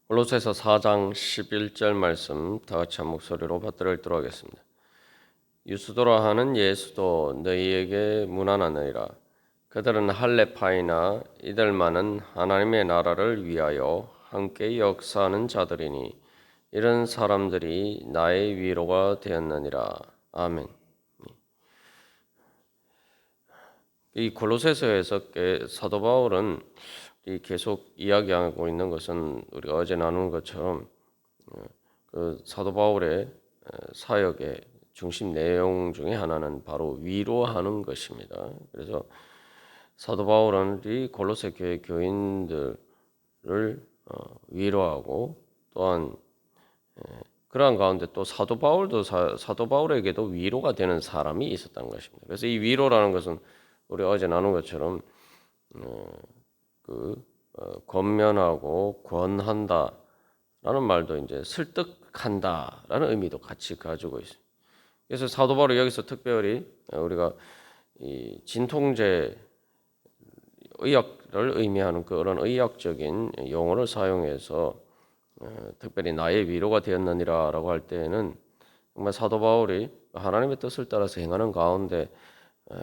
골로새서 4장 11절 말씀 다 같이 한 목소리로 받들어 읽도록 하겠습니다. 유스도라 하는 예수도 너희에게 문안하느니라. 그들은 할례파이나 이들만은 하나님의 나라를 위하여 함께 역사하는 자들이니 이런 사람들이 나의 위로가 되었느니라. 아멘. 이 골로새서에서 사도 바울은 계속 이야기하고 있는 것은 우리가 어제 나눈 것처럼 그 사도 바울의 사역의 중심 내용 중에 하나는 바로 위로하는 것입니다. 그래서 사도 바울은 이 골로새 교회 교인들을 위로하고 또한 그러한 가운데 또 사도 바울에게도 위로가 되는 사람이 있었다는 것입니다. 그래서 이 위로라는 것은 우리 어제 나눈 것처럼 권면하고 권한다라는 말도 이제 설득한다라는 의미도 같이 가지고 있어요. 그래서 사도 바울이 여기서 특별히 우리가 이 진통제 의학을 의미하는 그런 의학적인 용어를 사용해서 특별히 나의 위로가 되었느니라라고 할 때에는 정말 사도 바울이 하나님의 뜻을 따라서 행하는 가운데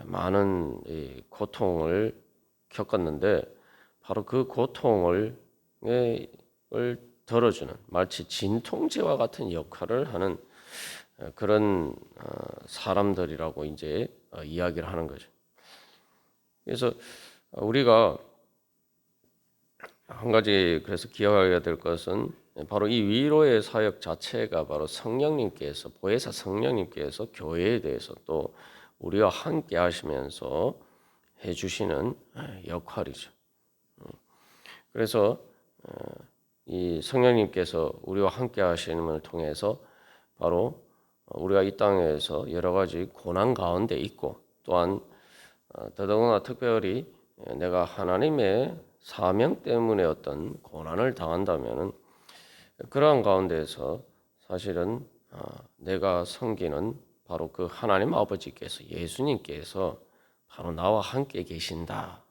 많은 고통을 겪었는데 바로 그 고통을 덜어주는 마치 진통제와 같은 역할을 하는 그런 사람들이라고 이제 이야기를 하는 거죠. 그래서 우리가 한 가지 그래서 기억해야 될 것은 바로 이 위로의 사역 자체가 바로 성령님께서 보혜사 성령님께서 교회에 대해서 또 우리와 함께 하시면서 해주시는 역할이죠. 그래서 이 성령님께서 우리와 함께 하시는 을 통해서 바로 우리가 이 땅에서 여러 가지 고난 가운데 있고 또한 더더구나 특별히 내가 하나님의 사명 때문에 어떤 고난을 당한다면은 그러한 가운데에서 사실은 내가 섬기는 바로 그 하나님 아버지께서 예수님께서 바로 나와 함께 계신다.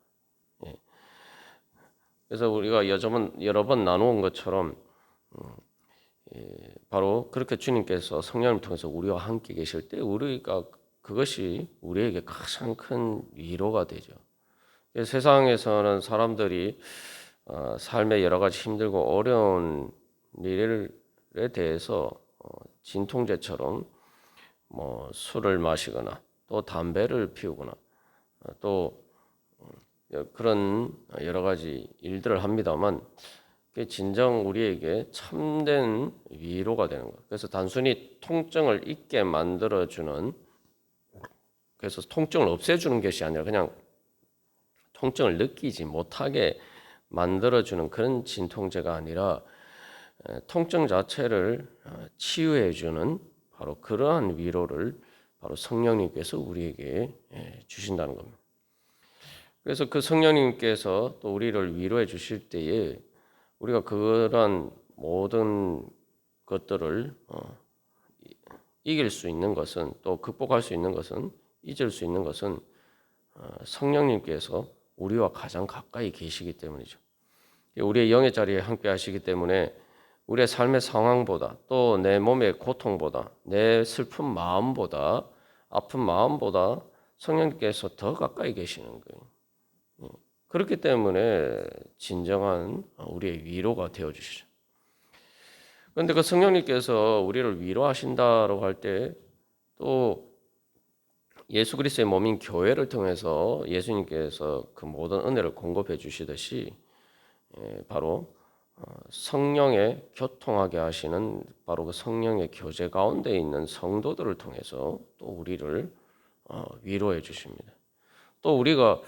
그래서 우리가 여러 번 나누은 것처럼 바로 그렇게 주님께서 성령을 통해서 우리와 함께 계실 때 우리가 그것이 우리에게 가장 큰 위로가 되죠. 세상에서는 사람들이 삶의 여러 가지 힘들고 어려운 일에 대해서 진통제처럼 뭐 술을 마시거나 또 담배를 피우거나 또 그런 여러 가지 일들을 합니다만 그게 진정 우리에게 참된 위로가 되는 거예요. 그래서 단순히 통증을 잊게 만들어주는 그래서 통증을 없애주는 것이 아니라 그냥 통증을 느끼지 못하게 만들어주는 그런 진통제가 아니라 통증 자체를 치유해주는 바로 그러한 위로를 바로 성령님께서 우리에게 주신다는 겁니다. 그래서 그 성령님께서 또 우리를 위로해 주실 때에 우리가 그러한 모든 것들을 이길 수 있는 것은 또 극복할 수 있는 것은 잊을 수 있는 것은 성령님께서 우리와 가장 가까이 계시기 때문이죠. 우리의 영의 자리에 함께 하시기 때문에 우리의 삶의 상황보다 또 내 몸의 고통보다 내 슬픈 마음보다 아픈 마음보다 성령님께서 더 가까이 계시는 거예요. 그렇기 때문에 진정한 우리의 위로가 되어주시죠. 그런데 그 성령님께서 우리를 위로하신다라고 할 때 또 예수 그리스도의 몸인 교회를 통해서 예수님께서 그 모든 은혜를 공급해 주시듯이 바로 성령의 교통하게 하시는 바로 그 성령의 교제 가운데 있는 성도들을 통해서 또 우리를 위로해 주십니다. 또 우리가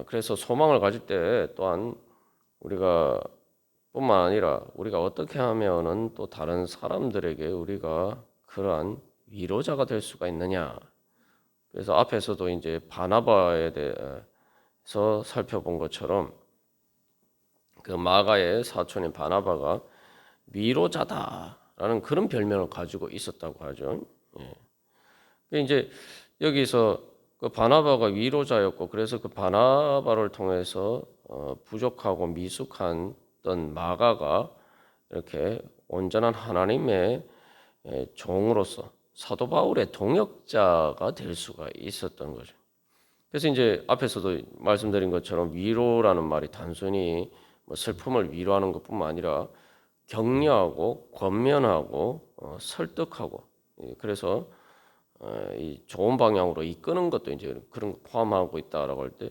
그래서 소망을 가질 때 또한 우리가 뿐만 아니라 우리가 어떻게 하면은 또 다른 사람들에게 우리가 그러한 위로자가 될 수가 있느냐. 그래서 앞에서도 이제 바나바에 대해서 살펴본 것처럼 그 마가의 사촌인 바나바가 위로자다라는 그런 별명을 가지고 있었다고 하죠. 이제 여기서 그 바나바가 위로자였고 그래서 그 바나바를 통해서 부족하고 미숙한 어떤 마가가 이렇게 온전한 하나님의 종으로서 사도 바울의 동역자가 될 수가 있었던 거죠. 그래서 이제 앞에서도 말씀드린 것처럼 위로라는 말이 단순히 뭐 슬픔을 위로하는 것뿐만 아니라 격려하고 권면하고 설득하고, 그래서 이 좋은 방향으로 이끄는 것도 이제 그런 거 포함하고 있다라고 할 때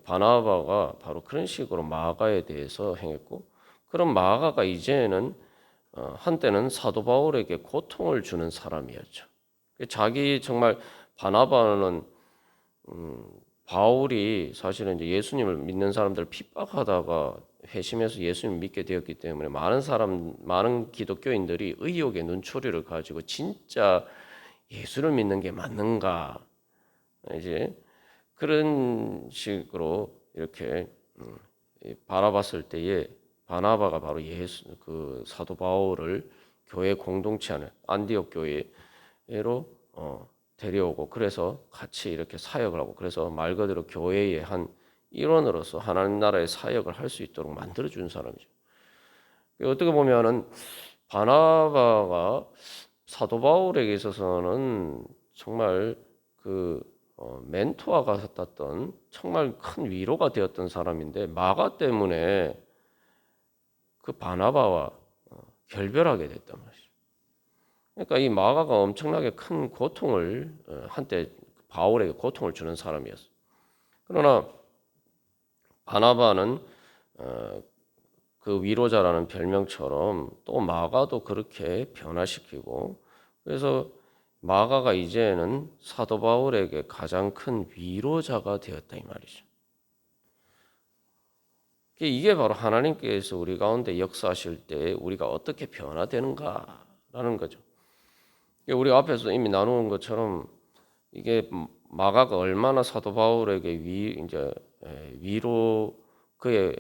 바나바가 바로 그런 식으로 마가에 대해서 행했고, 그런 마가가 이제는 한때는 사도 바울에게 고통을 주는 사람이었죠. 자기 정말 바나바는 바울이 사실은 이제 예수님을 믿는 사람들을 핍박하다가 회심해서 예수님 믿게 되었기 때문에 많은 기독교인들이 의혹의 눈초리를 가지고 진짜 예수를 믿는 게 맞는가, 이제 그런 식으로 이렇게 바라봤을 때에 바나바가 바로 그 사도 바울을 교회 공동체 안에 안디옥 교회로 데려오고, 그래서 같이 이렇게 사역을 하고, 그래서 말 그대로 교회의 한 일원으로서 하나님 나라의 사역을 할 수 있도록 만들어 준 사람이죠. 어떻게 보면은 바나바가 사도 바울에게 있어서는 정말 그 멘토와 같았던 정말 큰 위로가 되었던 사람인데, 마가 때문에 그 바나바와 결별하게 됐단 말이죠. 그러니까 이 마가가 엄청나게 큰 고통을 한때 바울에게 고통을 주는 사람이었어. 그러나 바나바는 그 위로자라는 별명처럼 또 마가도 그렇게 변화시키고, 그래서 마가가 이제는 사도 바울에게 가장 큰 위로자가 되었다 이 말이죠. 이게 바로 하나님께서 우리 가운데 역사하실 때 우리가 어떻게 변화되는가라는 거죠. 우리 앞에서 이미 나누은 것처럼 이게 마가가 얼마나 사도 바울에게 위로 그의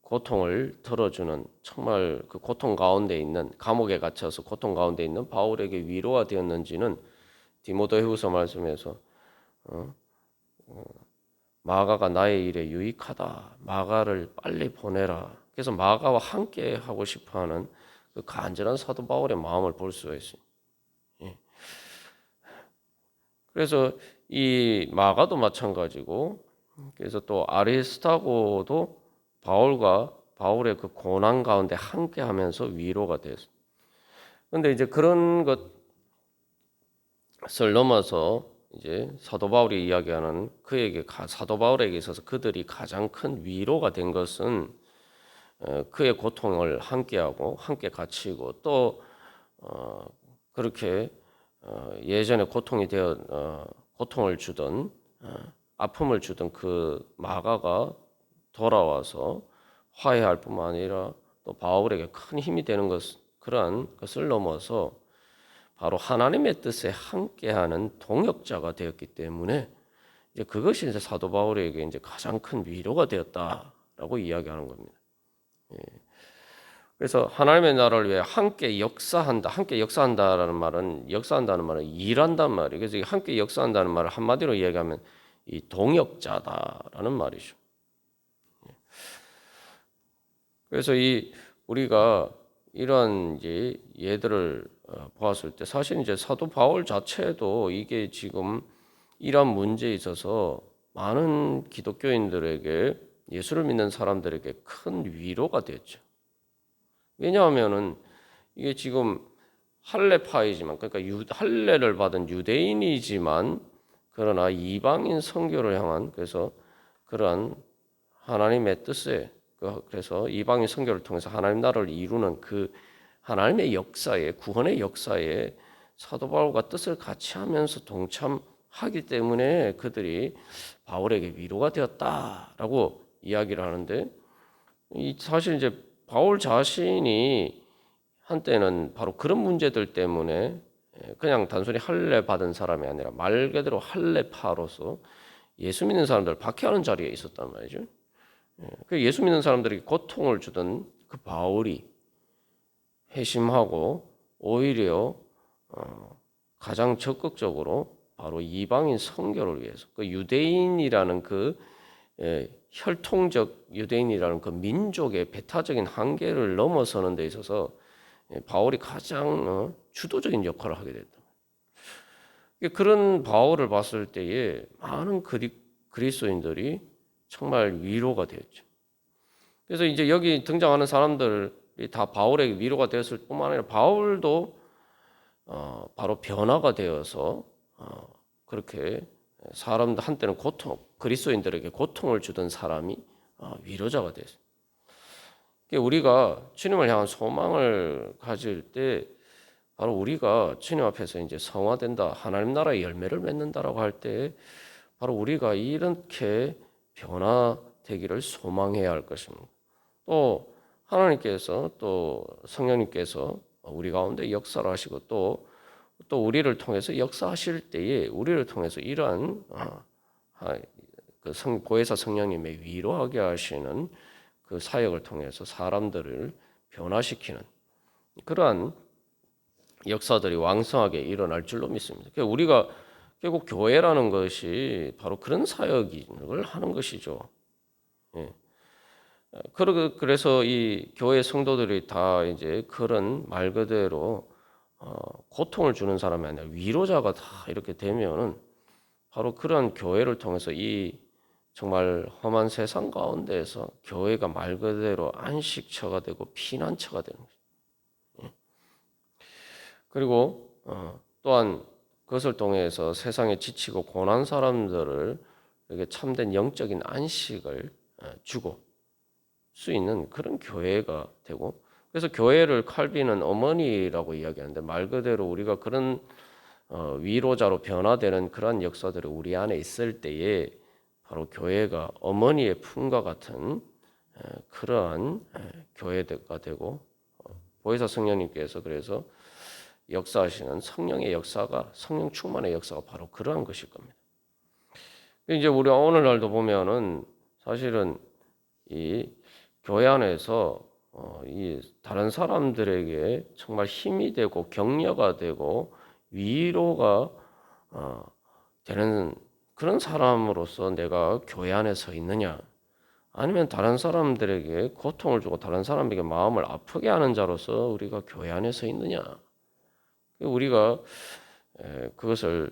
고통을 덜어주는, 정말 그 고통 가운데 있는, 감옥에 갇혀서 고통 가운데 있는 바울에게 위로가 되었는지는 디모데후서 말씀에서 마가가 나의 일에 유익하다, 마가를 빨리 보내라. 그래서 마가와 함께 하고 싶어하는 그 간절한 사도 바울의 마음을 볼 수가 있어요. 그래서 이 마가도 마찬가지고, 그래서 또 아리스타고도 바울의 그 고난 가운데 함께하면서 위로가 됐어요. 그런데 이제 그런 것을 넘어서 이제 사도 바울이 이야기하는 사도 바울에게 있어서 그들이 가장 큰 위로가 된 것은 그의 고통을 함께하고 함께 갇히고 또 그렇게 예전에 고통을 주던 아픔을 주던 그 마가가 돌아와서 화해할 뿐만 아니라 또 바울에게 큰 힘이 되는 그러한 것을 넘어서 바로 하나님의 뜻에 함께하는 동역자가 되었기 때문에 이제 그것이 이제 사도 바울에게 이제 가장 큰 위로가 되었다라고 이야기하는 겁니다. 그래서 하나님의 나라를 위해 함께 역사한다라는 말은 일한단 말이에요. 그래서 함께 역사한다는 말을 한마디로 이야기하면 이 동역자다라는 말이죠. 그래서 우리가 이런 이제 예들을 보았을 때 사실 이제 사도 바울 자체도 이게 지금 이런 문제에 있어서 많은 기독교인들에게, 예수를 믿는 사람들에게 큰 위로가 됐죠. 왜냐하면은 이게 지금 할례파이지만, 그러니까 할례를 받은 유대인이지만 그러나 이방인 선교를 향한, 그래서 그러한 하나님의 뜻에, 그래서 이방인 선교를 통해서 하나님 나라를 이루는 그 하나님의 역사에, 구원의 역사에 사도 바울과 뜻을 같이 하면서 동참하기 때문에 그들이 바울에게 위로가 되었다라고 이야기를 하는데, 사실 이제 바울 자신이 한때는 바로 그런 문제들 때문에 그냥 단순히 할례 받은 사람이 아니라 말 그대로 할례파로서 예수 믿는 사람들을 박해하는 자리에 있었단 말이죠. 그 예수 믿는 사람들에게 고통을 주던 그 바울이 회심하고 오히려 가장 적극적으로 바로 이방인 선교를 위해서, 그 유대인이라는 그 혈통적 유대인이라는 그 민족의 배타적인 한계를 넘어서는 데 있어서 바울이 가장 주도적인 역할을 하게 됐다. 그런 바울을 봤을 때에 많은 그리스도인들이 정말 위로가 되었죠. 그래서 이제 여기 등장하는 사람들이 다 바울에게 위로가 되었을 뿐만 아니라 바울도 바로 변화가 되어서 그렇게 사람들 한때는 그리스도인들에게 고통을 주던 사람이 위로자가 됐어요. 우리가 주님을 향한 소망을 가질 때 바로 우리가 주님 앞에서 이제 성화된다, 하나님 나라의 열매를 맺는다라고 할 때 바로 우리가 이렇게 변화되기를 소망해야 할 것입니다. 또 하나님께서 또 성령님께서 우리 가운데 역사를 하시고 또 우리를 통해서 역사하실 때에 우리를 통해서 이러한 보혜사 성령님의 위로하게 하시는 그 사역을 통해서 사람들을 변화시키는 그러한 역사들이 왕성하게 일어날 줄로 믿습니다. 그러니까 우리가 결국 교회라는 것이 바로 그런 사역을 하는 것이죠. 예. 그래서 이 교회 성도들이 다 이제 그런 말 그대로 고통을 주는 사람이 아니라 위로자가 다 이렇게 되면은 바로 그런 교회를 통해서 이 정말 험한 세상 가운데에서 교회가 말 그대로 안식처가 되고 피난처가 되는 거죠. 그리고 또한 그것을 통해서 세상에 지치고 고난 사람들을 이렇게 참된 영적인 안식을 주고 수 있는 그런 교회가 되고, 그래서 교회를 칼빈은 어머니라고 이야기하는데 말 그대로 우리가 그런 위로자로 변화되는 그런 역사들이 우리 안에 있을 때에 바로 교회가 어머니의 품과 같은 그러한 교회가 되고, 보혜사 성령님께서 그래서 역사하시는 성령의 역사가, 성령 충만의 역사가 바로 그러한 것일 겁니다. 이제 우리 오늘날도 보면은 사실은 이 교회 안에서 이 다른 사람들에게 정말 힘이 되고 격려가 되고 위로가 되는 그런 사람으로서 내가 교회 안에 서 있느냐, 아니면 다른 사람들에게 고통을 주고 다른 사람에게 마음을 아프게 하는 자로서 우리가 교회 안에 서 있느냐, 우리가 그것을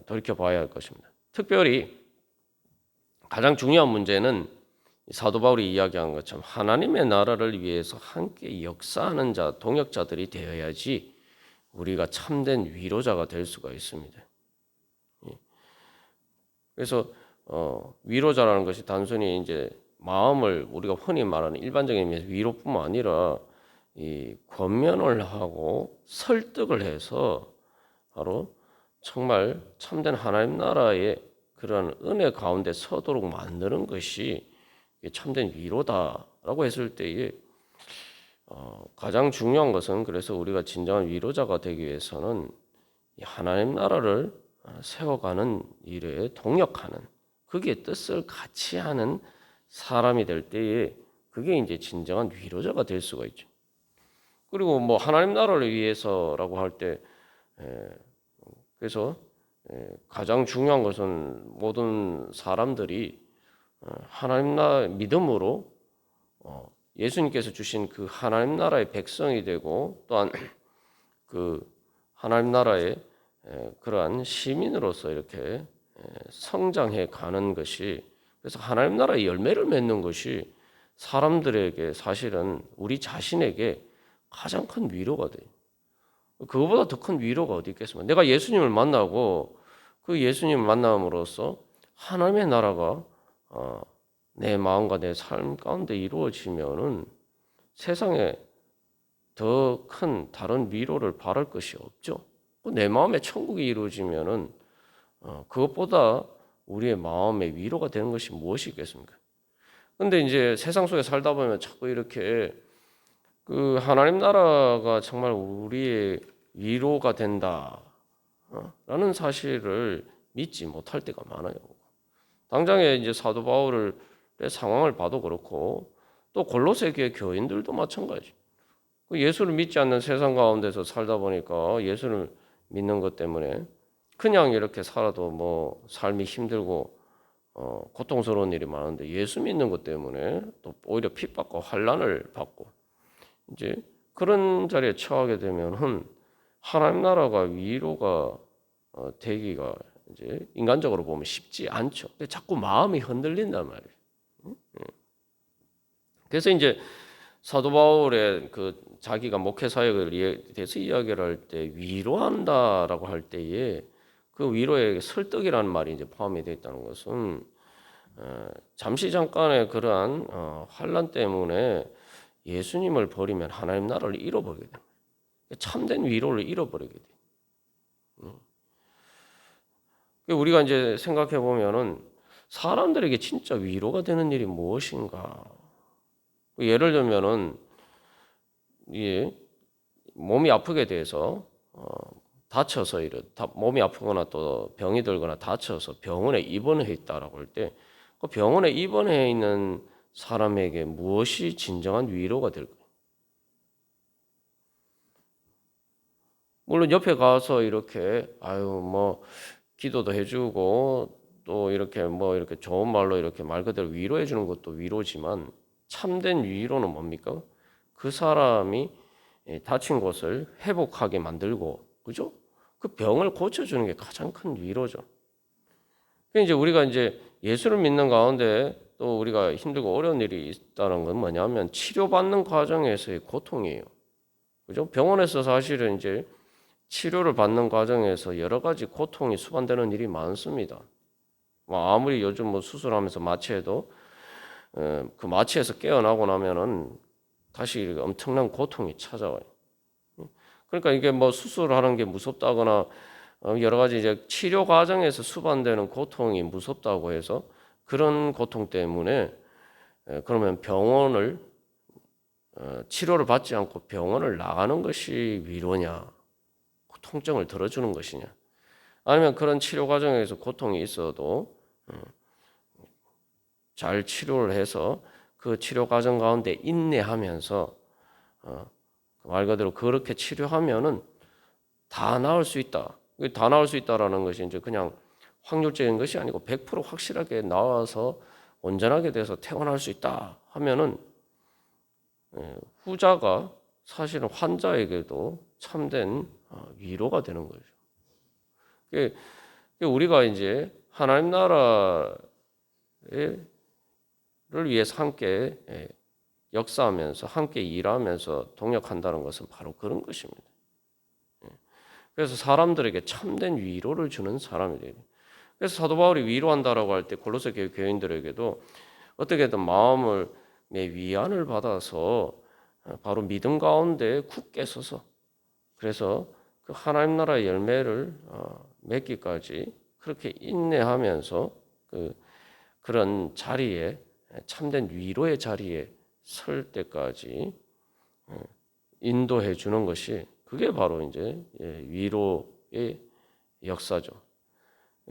돌이켜봐야 할 것입니다. 특별히 가장 중요한 문제는 사도 바울이 이야기한 것처럼 하나님의 나라를 위해서 함께 역사하는 자, 동역자들이 되어야지 우리가 참된 위로자가 될 수가 있습니다. 그래서 위로자라는 것이 단순히 이제 마음을 우리가 흔히 말하는 일반적인 위로뿐만 아니라 이 권면을 하고 설득을 해서 바로 정말 참된 하나님 나라의 그런 은혜 가운데 서도록 만드는 것이 참된 위로다라고 했을 때에 가장 중요한 것은, 그래서 우리가 진정한 위로자가 되기 위해서는 하나님 나라를 세워가는 일에 동역하는, 그게 뜻을 같이 하는 사람이 될 때에 그게 이제 진정한 위로자가 될 수가 있죠. 그리고 뭐 하나님 나라를 위해서라고 할 때 그래서 가장 중요한 것은 모든 사람들이 하나님 나라 믿음으로 예수님께서 주신 그 하나님 나라의 백성이 되고 또한 그 하나님 나라의 그러한 시민으로서 이렇게 성장해 가는 것이, 그래서 하나님 나라의 열매를 맺는 것이 사람들에게, 사실은 우리 자신에게 가장 큰 위로가 돼요. 그거보다 더 큰 위로가 어디 있겠습니까? 내가 예수님을 만나고 그 예수님을 만남으로써 하나님의 나라가 내 마음과 내 삶 가운데 이루어지면은 세상에 더 큰 다른 위로를 바랄 것이 없죠. 내 마음의 천국이 이루어지면은 그것보다 우리의 마음의 위로가 되는 것이 무엇이 있겠습니까? 근데 이제 세상 속에 살다 보면 자꾸 이렇게 그 하나님 나라가 정말 우리의 위로가 된다 라는 사실을 믿지 못할 때가 많아요. 당장에 이제 사도 바울의 상황을 봐도 그렇고 또 골로새 교회 교인들도 마찬가지. 예수를 믿지 않는 세상 가운데서 살다 보니까 예수를 믿는 것 때문에 그냥 이렇게 살아도 뭐 삶이 힘들고 고통스러운 일이 많은데 예수 믿는 것 때문에 또 오히려 핍박과 환난을 받고 이제 그런 자리에 처하게 되면은 하나님 나라가 위로가 되기가 이제 인간적으로 보면 쉽지 않죠. 근데 자꾸 마음이 흔들린단 말이에요. 그래서 이제 사도 바울의 그 자기가 목회 사역을 대해서 이야기를 할 때 위로한다라고 할 때에 그 위로에 설득이라는 말이 이제 포함이 되어 있다는 것은 잠시 잠깐의 그러한 환난 때문에 예수님을 버리면 하나님 나라를 잃어버리게 됩니다. 참된 위로를 잃어버리게 돼요. 우리가 이제 생각해 보면은 사람들에게 진짜 위로가 되는 일이 무엇인가? 예를 들면은 이 몸이 아프게 돼서 다쳐서 몸이 아프거나 또 병이 들거나 다쳐서 병원에 입원해 있다라고 할 때 그 병원에 입원해 있는 사람에게 무엇이 진정한 위로가 될까요? 물론 옆에 가서 이렇게 아유 뭐 기도도 해주고 또 이렇게 뭐 이렇게 좋은 말로 이렇게 말 그대로 위로해 주는 것도 위로지만 참된 위로는 뭡니까? 그 사람이 다친 곳을 회복하게 만들고 그죠? 그 병을 고쳐주는 게 가장 큰 위로죠. 이제 우리가 이제 예수를 믿는 가운데 또 우리가 힘들고 어려운 일이 있다는 건 뭐냐면 치료받는 과정에서의 고통이에요. 그죠? 병원에서 사실은 이제 치료를 받는 과정에서 여러 가지 고통이 수반되는 일이 많습니다. 뭐 아무리 요즘 뭐 수술하면서 마취해도 그 마취에서 깨어나고 나면은 다시 엄청난 고통이 찾아와요. 그러니까 이게 뭐 수술하는 게 무섭다거나 여러 가지 이제 치료 과정에서 수반되는 고통이 무섭다고 해서 그런 고통 때문에 그러면 병원을 치료를 받지 않고 병원을 나가는 것이 위로냐? 통증을 덜어주는 것이냐? 아니면 그런 치료 과정에서 고통이 있어도 잘 치료를 해서 그 치료 과정 가운데 인내하면서 말 그대로 그렇게 치료하면은 다 나을 수 있다. 다 나을 수 있다라는 것이 이제 그냥 확률적인 것이 아니고 100% 확실하게 나와서 온전하게 돼서 퇴원할 수 있다 하면은 후자가 사실은 환자에게도 참된 위로가 되는 거죠. 우리가 이제 하나님 나라를 위해서 함께 역사하면서 함께 일하면서 동역한다는 것은 바로 그런 것입니다. 그래서 사람들에게 참된 위로를 주는 사람이 돼요. 그래서 사도 바울이 위로한다라고 할 때 골로새 교회 교인들에게도 어떻게든 마음을 위안을 받아서 바로 믿음 가운데 굳게 서서 그래서 그 하나님 나라의 열매를 맺기까지 그렇게 인내하면서 그런 자리에 참된 위로의 자리에 설 때까지 인도해 주는 것이 그게 바로 이제 위로의 역사죠.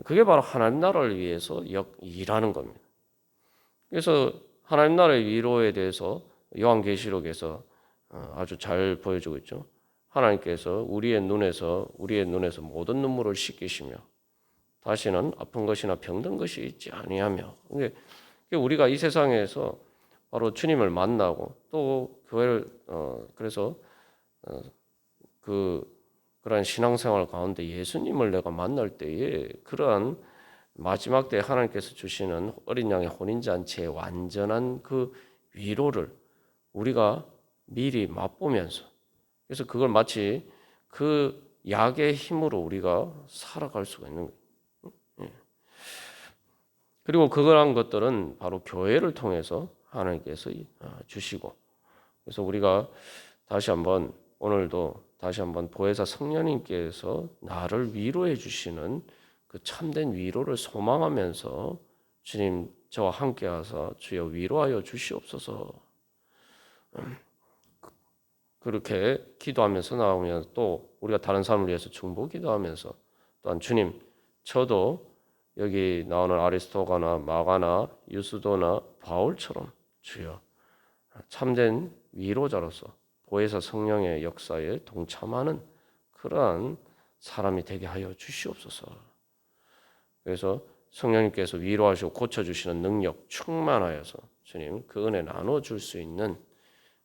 그게 바로 하나님 나라를 위해서 일하는 겁니다. 그래서 하나님 나라의 위로에 대해서 요한계시록에서 아주 잘 보여주고 있죠. 하나님께서 우리의 눈에서 모든 눈물을 씻기시며 다시는 아픈 것이나 병든 것이 있지 아니하며. 우리가 이 세상에서 바로 주님을 만나고 또 교회를 그래서 그러한 신앙생활 가운데 예수님을 내가 만날 때에 그러한 마지막 때 하나님께서 주시는 어린 양의 혼인잔치의 완전한 그 위로를 우리가 미리 맛보면서 그래서 그걸 마치 그 약의 힘으로 우리가 살아갈 수가 있는 거예요. 그리고 그러한 것들은 바로 교회를 통해서 하나님께서 주시고 그래서 우리가 오늘도 다시 한번 보혜사 성령님께서 나를 위로해 주시는 그 참된 위로를 소망하면서 주님 저와 함께 하사 주여 위로하여 주시옵소서 그렇게 기도하면서 나오면 또 우리가 다른 사람을 위해서 중보 기도하면서 또한 주님 저도 여기 나오는 아리스토가나 마가나 유스도나 바울처럼 주여 참된 위로자로서 보혜사 성령의 역사에 동참하는 그러한 사람이 되게 하여 주시옵소서. 그래서 성령님께서 위로하시고 고쳐주시는 능력 충만하여서 주님 그 은혜 나눠줄 수 있는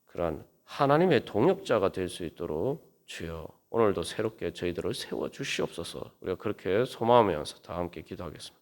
그러한 하나님의 동역자가 될 수 있도록 주여 오늘도 새롭게 저희들을 세워주시옵소서. 우리가 그렇게 소망하면서 다 함께 기도하겠습니다.